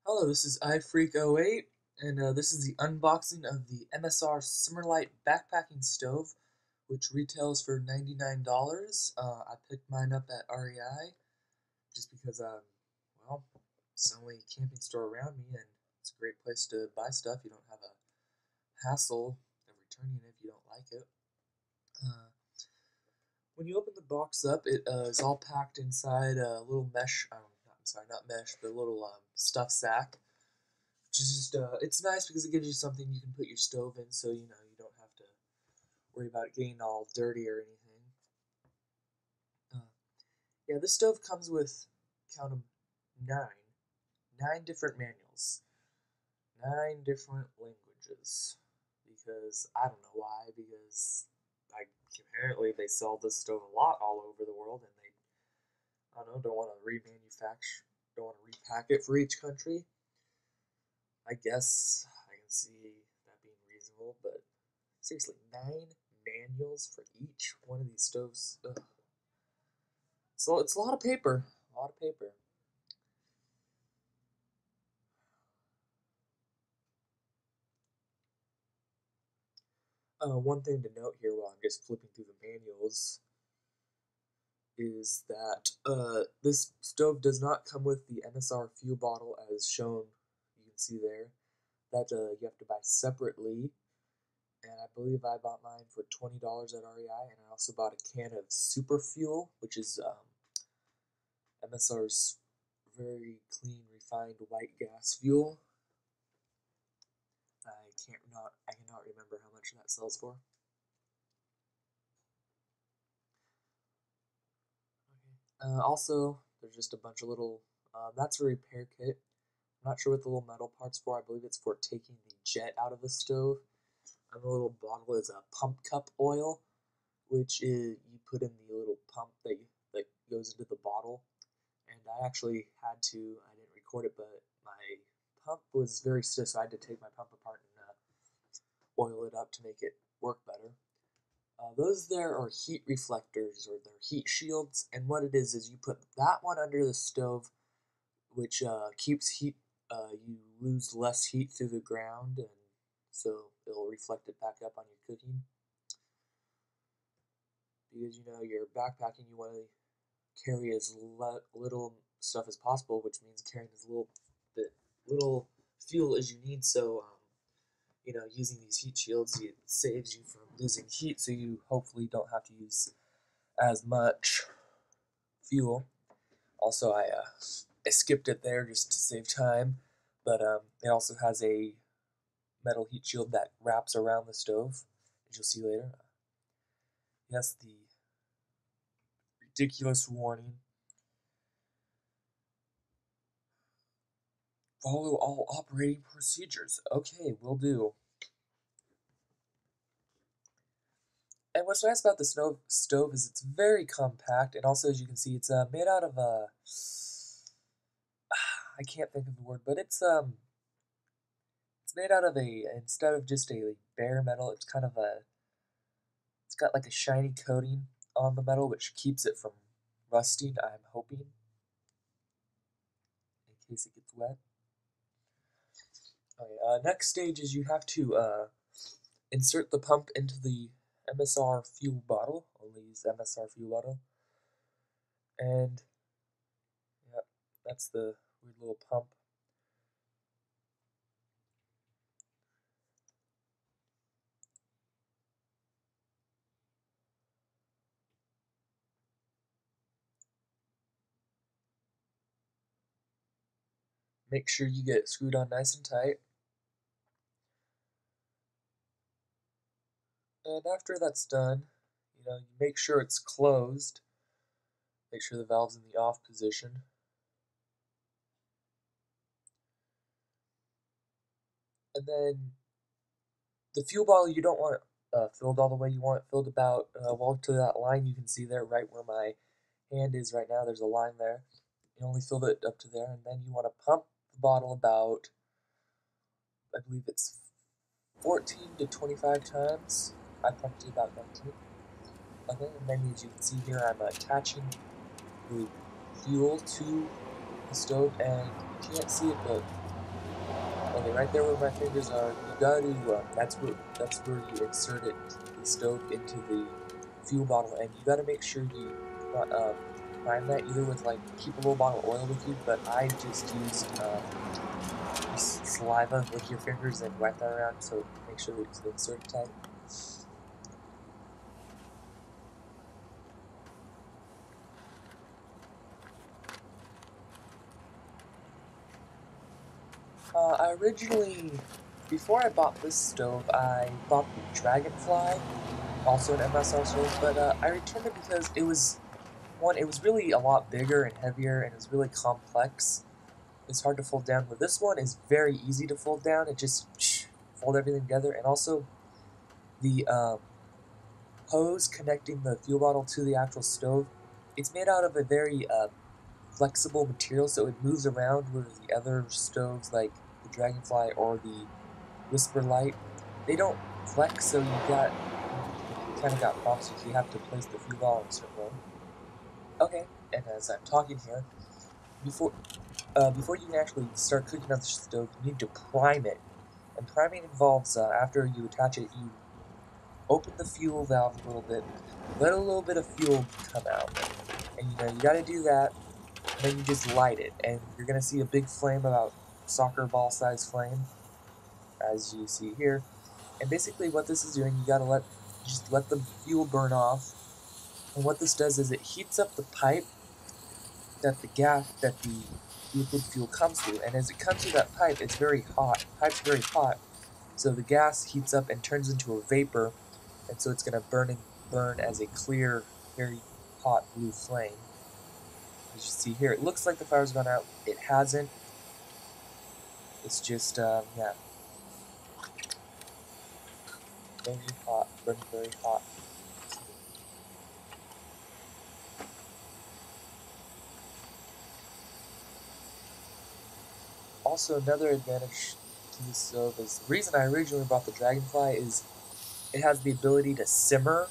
Hello, this is iFreak08, and this is the unboxing of the MSR Simmerlite backpacking stove, which retails for $99. I picked mine up at REI just because, well, it's the only camping store around me, and it's a great place to buy stuff. You don't have a hassle of returning it if you don't like it. Uh, when you open the box up, it is all packed inside a little mesh, not mesh, but a little stuff sack. Which is just, it's nice because it gives you something you can put your stove in, so you don't have to worry about it getting all dirty or anything. Yeah, this stove comes with, count them, nine different manuals, 9 different languages. Because I don't know why. Because apparently they sell this stove a lot all over the world, and they don't want to remanufacture, don't want to repack it for each country. I guess I can see that being reasonable, but seriously, 9 manuals for each one of these stoves. Ugh. So it's a lot of paper. A lot of paper. One thing to note here while I'm just flipping through the manuals is that this stove does not come with the MSR fuel bottle as shown. You can see there that you have to buy separately. And I believe I bought mine for $20 at REI, and I also bought a can of super fuel, which is MSR's very clean, refined white gas fuel. I cannot remember how much that sells for. Okay. Also, there's just a bunch of little. That's a repair kit. I'm not sure what the little metal part's for. I believe it's for taking the jet out of the stove. And the little bottle is a pump cup oil, which is you put in the little pump that goes into the bottle. And I actually had to. I didn't record it, but my pump was very stiff, so I had to take my pump apart and oil it up to make it work better. Those there are heat reflectors, or they're heat shields, and what it is you put that one under the stove, which keeps heat. You lose less heat through the ground, and so it'll reflect it back up on your cooking. Because you're backpacking, you want to carry as little stuff as possible, which means carrying as little fuel as you need. So using these heat shields, it saves you from losing heat, so you hopefully don't have to use as much fuel. Also, I skipped it there just to save time, but it also has a metal heat shield that wraps around the stove, as you'll see later. Yes, the ridiculous warning. Follow all operating procedures. Okay, will do. And what's nice about the stove is it's very compact, and also, as you can see, it's made out of a. I can't think of the word, but it's made out of instead of just a bare metal, it's got like a shiny coating on the metal, which keeps it from rusting. I'm hoping, in case it gets wet. Okay, next stage is you have to insert the pump into the MSR fuel bottle. Only use MSR fuel bottle. And yeah, that's the weird little pump. Make sure you get it screwed on nice and tight. And after that's done, you make sure it's closed. Make sure the valve's in the off position. And then the fuel bottle, you don't want it filled all the way. You want it filled about, well, to that line you can see there, right where my hand is right now. There's a line there. You only fill it up to there, and then you want to pump the bottle about, I believe it's 14 to 25 times. I pumped it about 19. Okay, and then as you can see here, I'm attaching the fuel to the stove, and you can't see it, but Okay, right there where my fingers are, you gotta that's where you insert the stove into the fuel bottle, and you gotta make sure you prime that either with like keep a little bottle of oil with you, but I just used saliva, lick your fingers and wipe that around so make sure that it's inserted tight. I originally, before I bought this stove, I bought the Dragonfly, also an MSR stove, but I returned it because it was, one, it was really a lot bigger and heavier, and it was really complex. It's hard to fold down, but this one is very easy to fold down. It just fold everything together, and also the hose connecting the fuel bottle to the actual stove, it's made out of a very flexible material, so it moves around, where the other stoves like the Dragonfly or the Whisperlite, they don't flex, so you kind of got problems because you have to place the fuel bottle in a certain way. Okay, and as I'm talking here, before before you can actually start cooking on the stove, you need to prime it. And priming involves, after you attach it, you open the fuel valve a little bit, let a little bit of fuel come out, and you gotta do that, and then you just light it, and you're gonna see a big flame, about soccer ball size flame, as you see here. And basically what this is doing, you gotta just let the fuel burn off, and what this does is it heats up the pipe that the liquid fuel comes through, and as it comes through that pipe, it's very hot. The pipe's very hot, so the gas heats up and turns into a vapor, and so it's gonna burn as a clear, very hot blue flame. As you see here, it looks like the fire's gone out. It hasn't. It's just yeah, very hot, burning very hot. Also, another advantage to this stove is, the reason I originally bought the Dragonfly is it has the ability to simmer,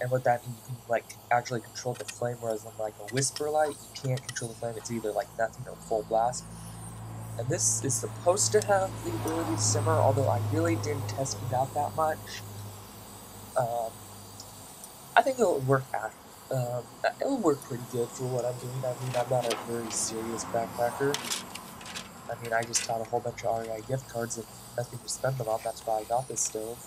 and what that means, you can like actually control the flame, whereas on like a Whisperlite, you can't control the flame. It's either like nothing or full blast. And this is supposed to have the ability to simmer, although I really didn't test it out that much. Um, I think it'll work out. It'll work pretty good for what I'm doing. I mean, I'm not a very serious backpacker. I mean, I just got a whole bunch of REI gift cards and nothing to spend them on. That's why I got this stove.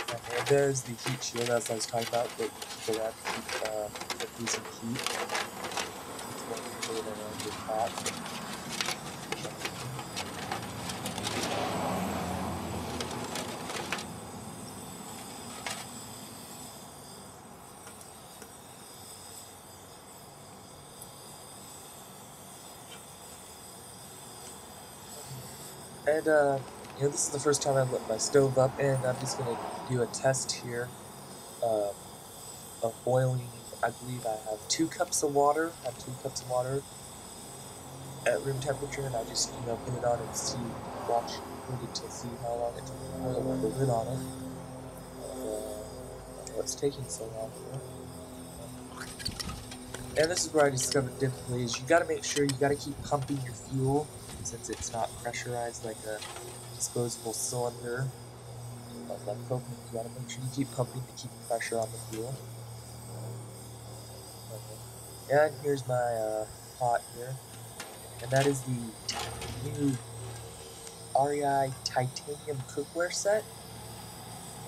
And there's the heat shield, as I was talking about, that you keep around to keep from losing heat. It's more controlled around your pot. And, this is the first time I've lit my stove up, and I'm just going to do a test here of boiling. I believe I have 2 cups of water. I have 2 cups of water at room temperature, and I just, put it on and put it to see how long it took to boil with the lid on it. And, it's taking so long here. And this is where I discovered difficulty is you gotta make sure you gotta keep pumping your fuel, since it's not pressurized like a disposable cylinder. Like propane, you gotta make sure you keep pumping to keep pressure on the fuel. Okay. And here's my pot here. And that is the new REI titanium cookware set.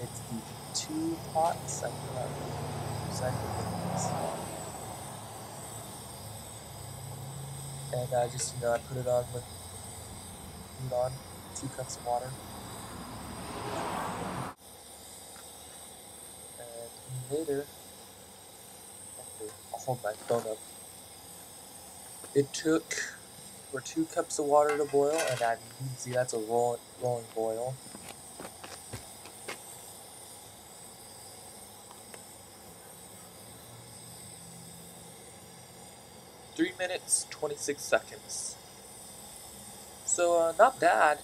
It's the 2 pots. I forgot exactly what it is. And I just, I put it on 2 cups of water. And later, I'll hold my phone up. It took for 2 cups of water to boil, and you can see that's a rolling boil. 3 minutes, 26 seconds. So, not bad.